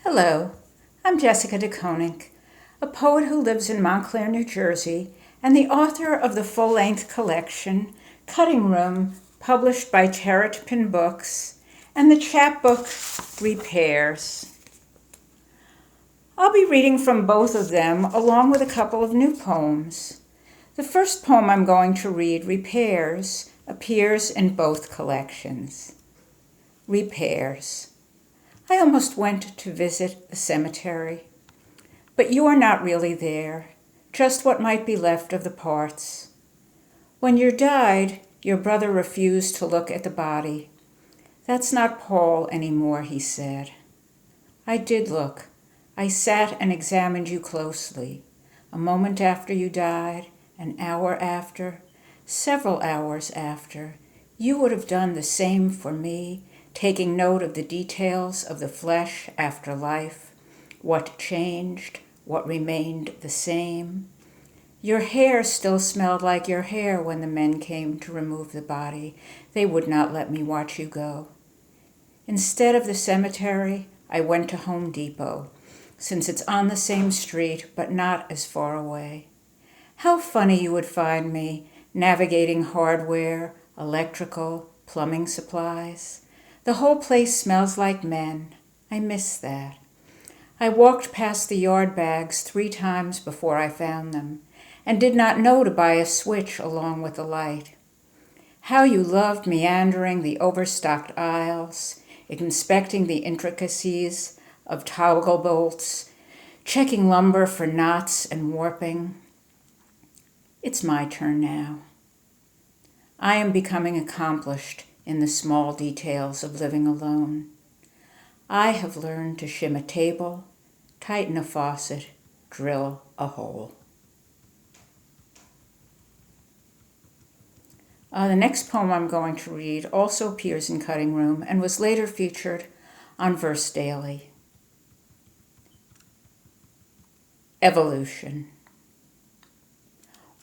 Hello, I'm Jessica de Koninck, a poet who lives in Montclair, New Jersey, and the author of the full-length collection, Cutting Room, published by Terrapin Books, and the chapbook, Repairs. I'll be reading from both of them, along with a couple of new poems. The first poem I'm going to read, Repairs, appears in both collections. Repairs. I almost went to visit the cemetery, but you are not really there, just what might be left of the parts. When you died, your brother refused to look at the body. That's not Paul anymore, he said. I did look. I sat and examined you closely. A moment after you died, an hour after, several hours after, you would have done the same for me, taking note of the details of the flesh after life, what changed, what remained the same. Your hair still smelled like your hair when the men came to remove the body. They would not let me watch you go. Instead of the cemetery, I went to Home Depot, since it's on the same street but not as far away. How funny you would find me, navigating hardware, electrical, plumbing supplies. The whole place smells like men. I miss that. I walked past the yard bags 3 times before I found them, and did not know to buy a switch along with the light. How you loved meandering the overstocked aisles, inspecting the intricacies of toggle bolts, checking lumber for knots and warping. It's my turn now. I am becoming accomplished in the small details of living alone. I have learned to shim a table, tighten a faucet, drill a hole. The next poem I'm going to read also appears in Cutting Room and was later featured on Verse Daily. Evolution.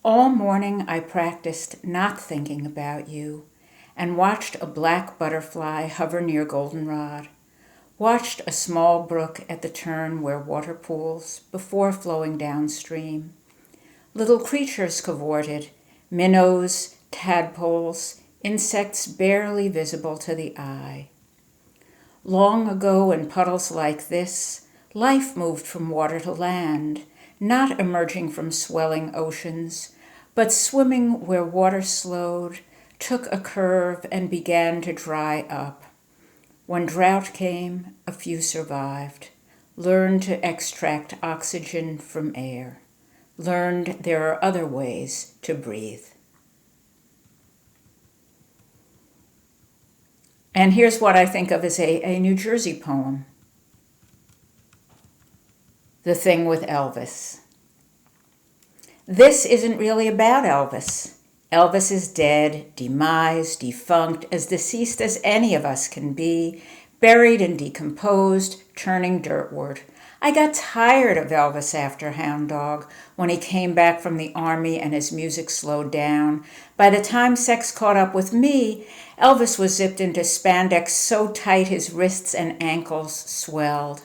All morning I practiced not thinking about you, and watched a black butterfly hover near goldenrod, watched a small brook at the turn where water pools before flowing downstream. Little creatures cavorted, minnows, tadpoles, insects barely visible to the eye. Long ago in puddles like this, life moved from water to land, not emerging from swelling oceans, but swimming where water slowed, took a curve and began to dry up. When drought came, a few survived, learned to extract oxygen from air, learned there are other ways to breathe. And here's what I think of as a New Jersey poem. The Thing with Elvis. This isn't really about Elvis. Elvis is dead, demised, defunct, as deceased as any of us can be, buried and decomposed, turning dirtward. I got tired of Elvis after Hound Dog, when he came back from the army and his music slowed down. By the time sex caught up with me, Elvis was zipped into spandex so tight his wrists and ankles swelled.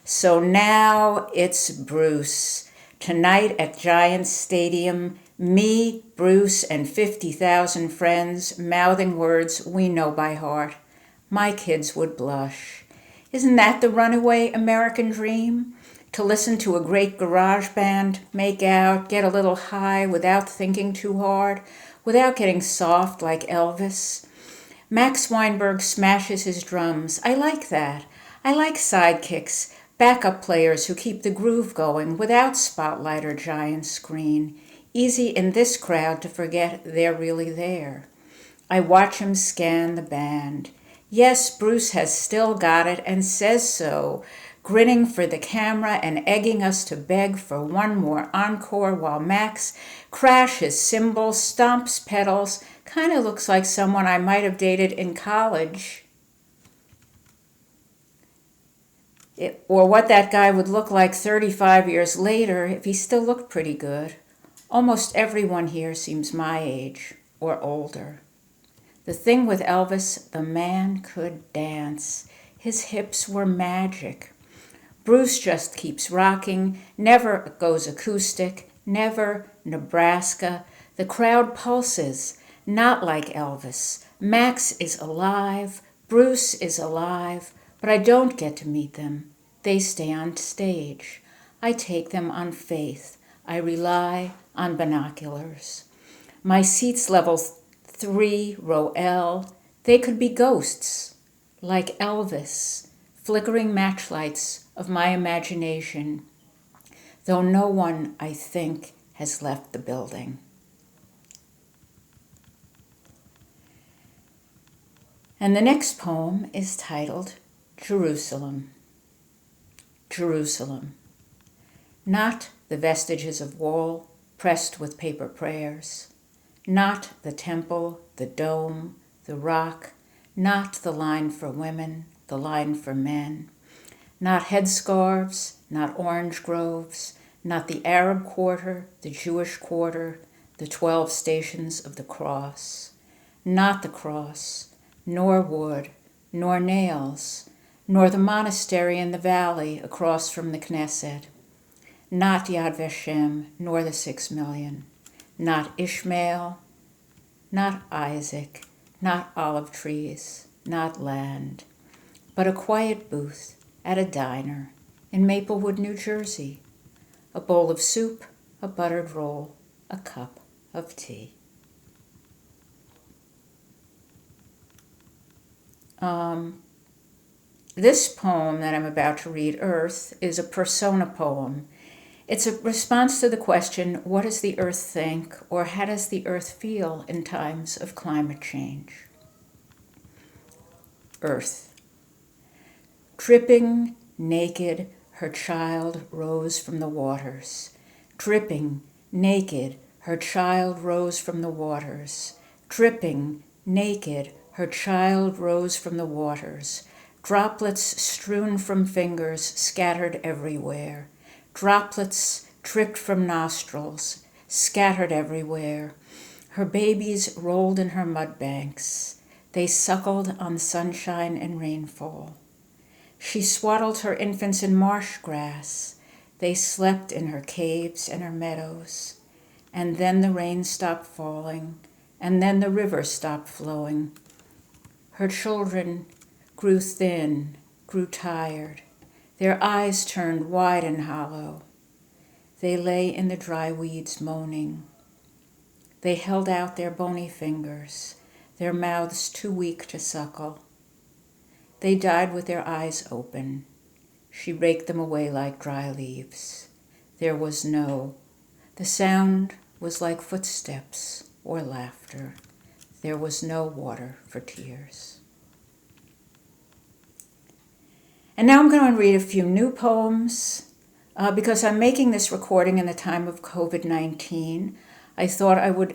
So now it's Bruce. Tonight at Giants Stadium, me, Bruce, and 50,000 friends mouthing words we know by heart. My kids would blush. Isn't that the runaway American dream? To listen to a great garage band, make out, get a little high without thinking too hard, without getting soft like Elvis. Max Weinberg smashes his drums. I like that. I like sidekicks, backup players who keep the groove going without spotlight or giant screen. Easy in this crowd to forget they're really there. I watch him scan the band. Yes, Bruce has still got it and says so, grinning for the camera and egging us to beg for one more encore while Max crashes cymbals, stomps pedals, kind of looks like someone I might have dated in college. Or what that guy would look like 35 years later if he still looked pretty good. Almost everyone here seems my age or older. The thing with Elvis, the man could dance. His hips were magic. Bruce just keeps rocking, never goes acoustic, never Nebraska. The crowd pulses, not like Elvis. Max is alive, Bruce is alive, but I don't get to meet them. They stay on stage. I take them on faith. I rely on binoculars. My seat's level 3, row L. They could be ghosts, like Elvis, flickering matchlights of my imagination, though no one, I think, has left the building. And the next poem is titled Jerusalem. Jerusalem. Not the vestiges of wall pressed with paper prayers, not the temple, the dome, the rock, not the line for women, the line for men, not headscarves, not orange groves, not the Arab quarter, the Jewish quarter, the 12 stations of the cross, not the cross, nor wood, nor nails, nor the monastery in the valley across from the Knesset, not Yad Vashem, nor the 6 million, not Ishmael, not Isaac, not olive trees, not land, but a quiet booth at a diner in Maplewood, New Jersey, a bowl of soup, a buttered roll, a cup of tea. This poem that I'm about to read, Earth, is a persona poem. It's a response to the question, what does the earth think, or how does the earth feel in times of climate change? Earth. Dripping, naked, her child rose from the waters. Dripping, naked, her child rose from the waters. Dripping, naked, her child rose from the waters. Droplets strewn from fingers scattered everywhere. Droplets dripped from nostrils, scattered everywhere. Her babies rolled in her mud banks. They suckled on sunshine and rainfall. She swaddled her infants in marsh grass. They slept in her caves and her meadows. And then the rain stopped falling, and then the river stopped flowing. Her children grew thin, grew tired. Their eyes turned wide and hollow. They lay in the dry weeds moaning. They held out their bony fingers, their mouths too weak to suckle. They died with their eyes open. She raked them away like dry leaves. There was the sound was like footsteps or laughter. There was no water for tears. And now I'm going to read a few new poems. Because I'm making this recording in the time of COVID-19, I thought I would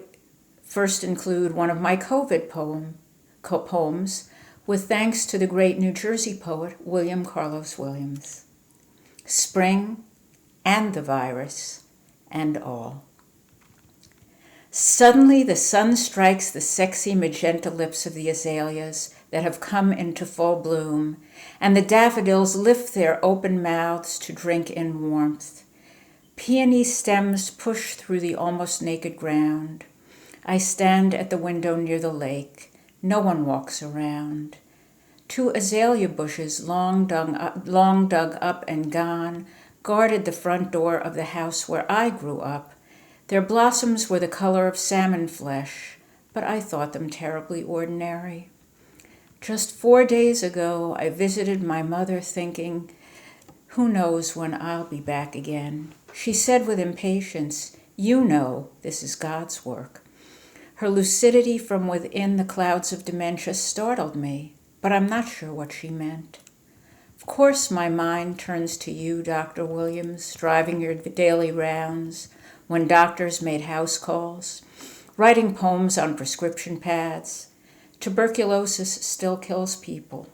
first include one of my COVID poems, with thanks to the great New Jersey poet William Carlos Williams. Spring and the virus and all. Suddenly the sun strikes the sexy magenta lips of the azaleas that have come into full bloom, and the daffodils lift their open mouths to drink in warmth. Peony stems push through the almost naked ground. I stand at the window near the lake. No one walks around. 2 azalea bushes, long dug up and gone, guarded the front door of the house where I grew up. Their blossoms were the color of salmon flesh, but I thought them terribly ordinary. Just 4 days ago, I visited my mother thinking, who knows when I'll be back again. She said with impatience, you know this is God's work. Her lucidity from within the clouds of dementia startled me, but I'm not sure what she meant. Of course, my mind turns to you, Dr. Williams, driving your daily rounds, when doctors made house calls, writing poems on prescription pads. Tuberculosis still kills people.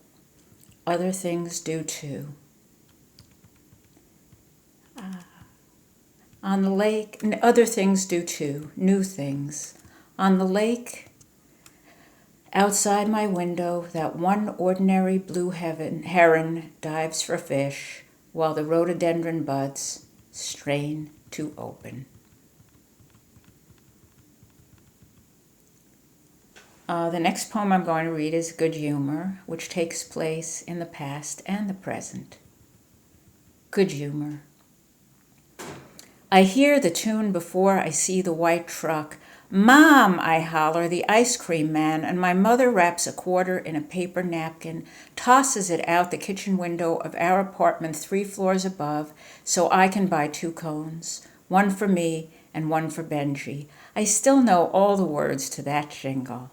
Other things do too. On the lake, other things do too, new things. On the lake, outside my window, that one ordinary blue heron dives for fish, while the rhododendron buds strain to open. The next poem I'm going to read is Good Humor, which takes place in the past and the present. Good Humor. I hear the tune before I see the white truck. Mom, I holler, the ice cream man, and my mother wraps a quarter in a paper napkin, tosses it out the kitchen window of our apartment 3 floors above so I can buy 2 cones, one for me and one for Benji. I still know all the words to that jingle.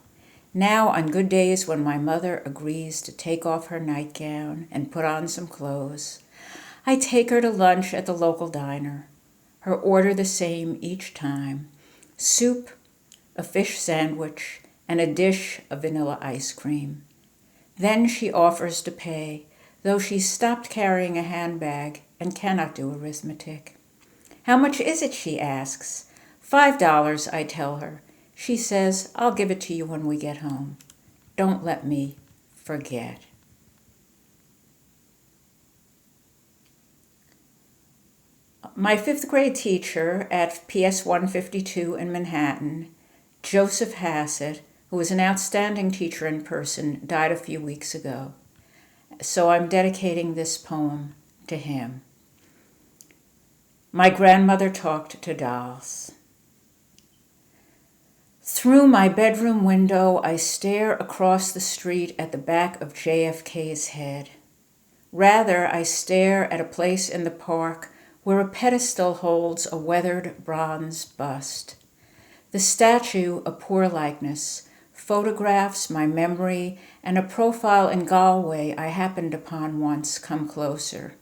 Now, on good days when my mother agrees to take off her nightgown and put on some clothes, I take her to lunch at the local diner. Her order the same each time: soup, a fish sandwich, and a dish of vanilla ice cream. Then she offers to pay, though she's stopped carrying a handbag and cannot do arithmetic. How much is it, she asks. $5, I tell her. She says, I'll give it to you when we get home. Don't let me forget. My 5th grade teacher at PS 152 in Manhattan, Joseph Hassett, who was an outstanding teacher in person, died a few weeks ago. So I'm dedicating this poem to him. My grandmother talked to dolls. Through my bedroom window, I stare across the street at the back of JFK's head. Rather, I stare at a place in the park where a pedestal holds a weathered bronze bust. The statue, a poor likeness, photographs my memory and a profile in Galway I happened upon once come closer.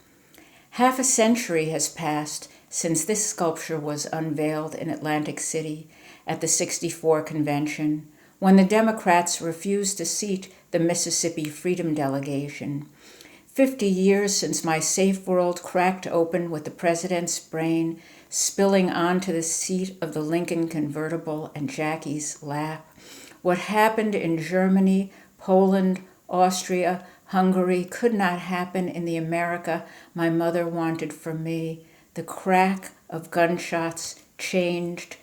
Half a century has passed since this sculpture was unveiled in Atlantic City at the '64 convention, when the Democrats refused to seat the Mississippi Freedom Delegation. 50 years since my safe world cracked open with the president's brain spilling onto the seat of the Lincoln convertible and Jackie's lap. What happened in Germany, Poland, Austria, Hungary could not happen in the America my mother wanted for me. The crack of gunshots changed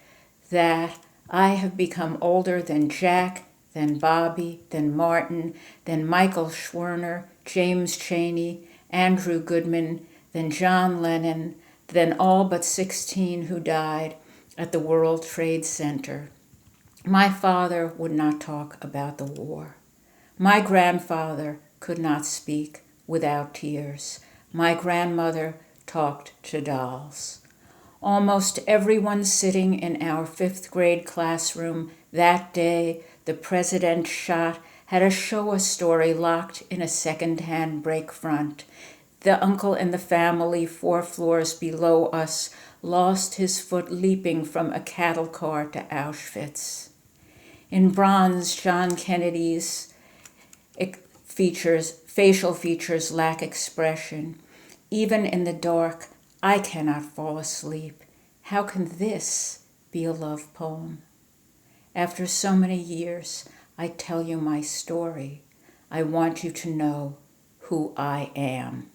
that. I have become older than Jack, then Bobby, then Martin, then Michael Schwerner, James Chaney, Andrew Goodman, then John Lennon, then all but 16 who died at the World Trade Center. My father would not talk about the war. My grandfather could not speak without tears. My grandmother talked to dolls. Almost everyone sitting in our 5th grade classroom that day the president shot had a Showa story locked in a second-hand break front. The uncle in the family 4 floors below us lost his foot leaping from a cattle car to Auschwitz. In bronze, John Kennedy's facial features lack expression. Even in the dark, I cannot fall asleep. How can this be a love poem? After so many years, I tell you my story. I want you to know who I am.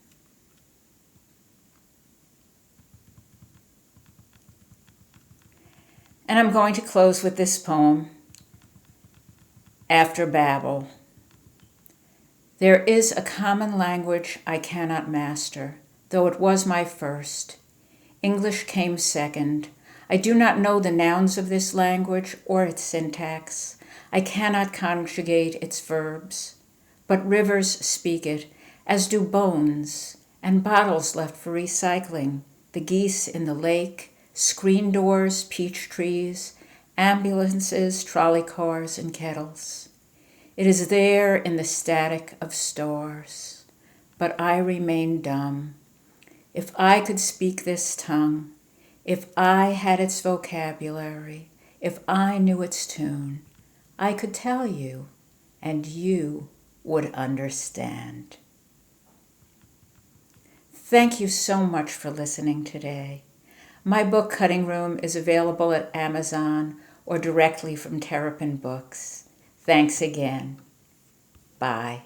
And I'm going to close with this poem, After Babel. There is a common language I cannot master, though it was my first. English came second. I do not know the nouns of this language or its syntax. I cannot conjugate its verbs. But rivers speak it, as do bones, and bottles left for recycling, the geese in the lake, screen doors, peach trees, ambulances, trolley cars, and kettles. It is there in the static of stars. But I remain dumb. If I could speak this tongue, if I had its vocabulary, if I knew its tune, I could tell you, and you would understand. Thank you so much for listening today. My book, Cutting Room, is available at Amazon or directly from Terrapin Books. Thanks again. Bye.